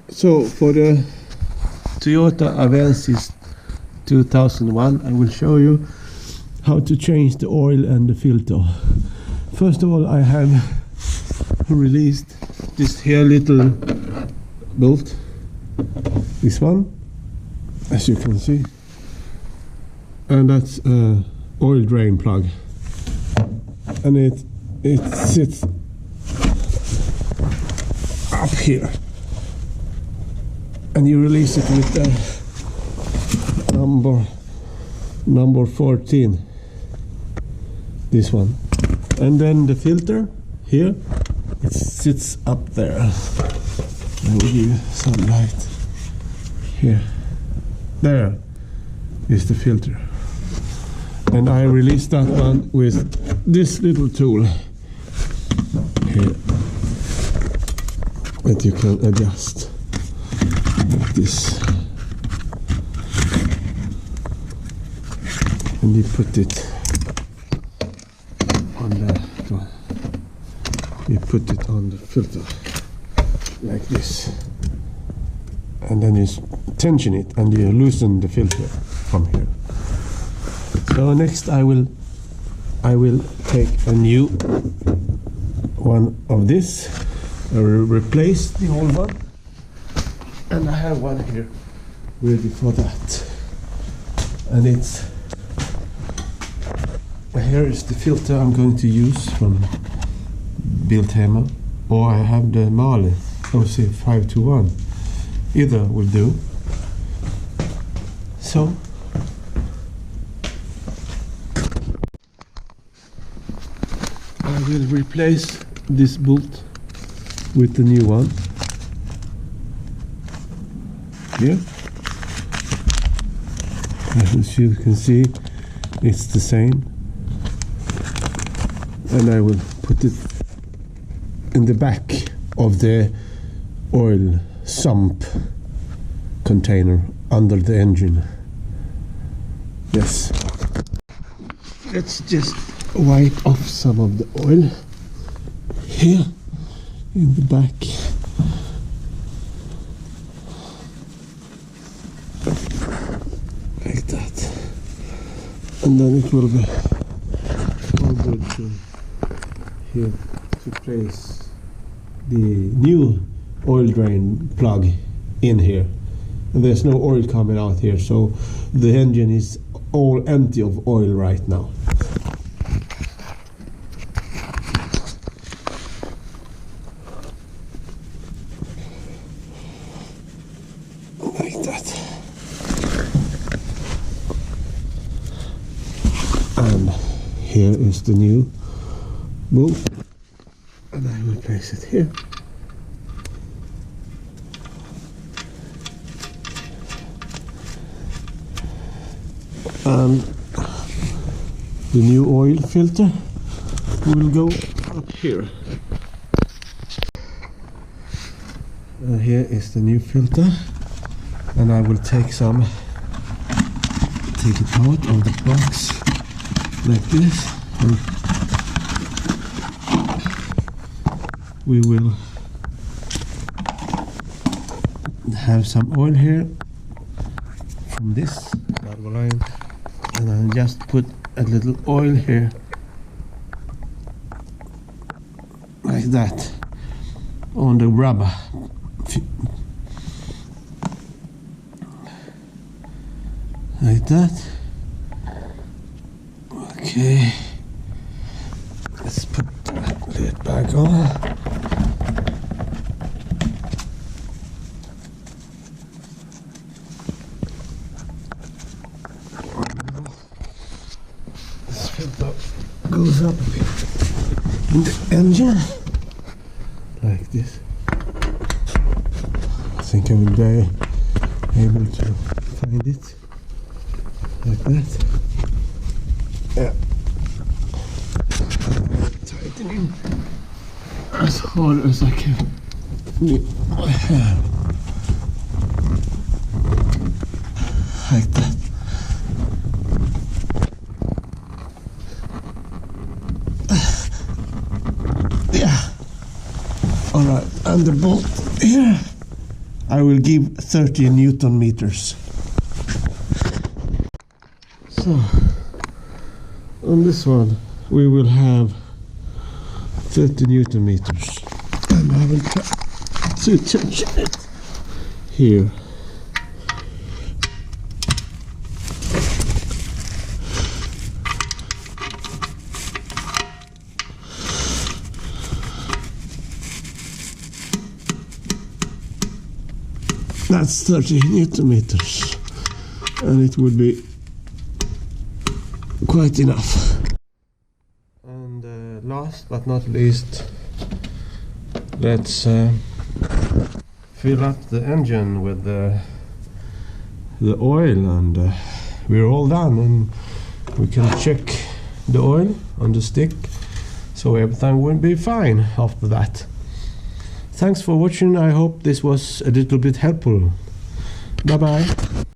So for the Toyota Avensis 2001, I will show you how to change the oil and the filter. First of all, I have released this here little bolt, this one, as you can see, and that's oil drain plug, and it sits up here, and you release it with the number 14, this one, and then the filter here, it sits up there. I will give you some light here. There is the filter, and I release that one with this little tool here that you can adjust like this, and you put it on the filter like this, and then you tension it and you loosen the filter from here. So next I will take a new one of this. I will replace the old one, and I have one here ready for that, and here is the filter I'm going to use from Biltema, or I have the Male OC 521, either will do. So I will replace this bolt with the new one here. As you can see, it's the same, and I will put it in the back of the oil sump container under the engine. Yes. Let's just wipe off some of the oil here in the back. Like that. And then it will be all good to here to place the new oil drain plug in here. And there's no oil coming out here, so the engine is all empty of oil right now. Like that. And here is the new bolt, and I will place it here. And the new oil filter will go up here. Here is the new filter, and I will take it out of the box like this, and we will have some oil here from this valve line, and I'll just put a little oil here like that on the rubber. Like that. Okay, let's put that lid back on. This filter goes up in the engine like this. I think I will be able to find it like that. Yeah. Tightening as hard as I can with my hand. Like that. Yeah. Alright, and the bolt here I will give 30 Newton meters. So on this one we will have 30 Newton meters, and I will try to touch it here. That's 30 Newton meters, and it would be quite enough. And last but not least, let's fill up the engine with the oil, and we're all done, and we can check the oil on the stick, so everything will be fine after that. Thanks for watching. I hope this was a little bit helpful. Bye bye.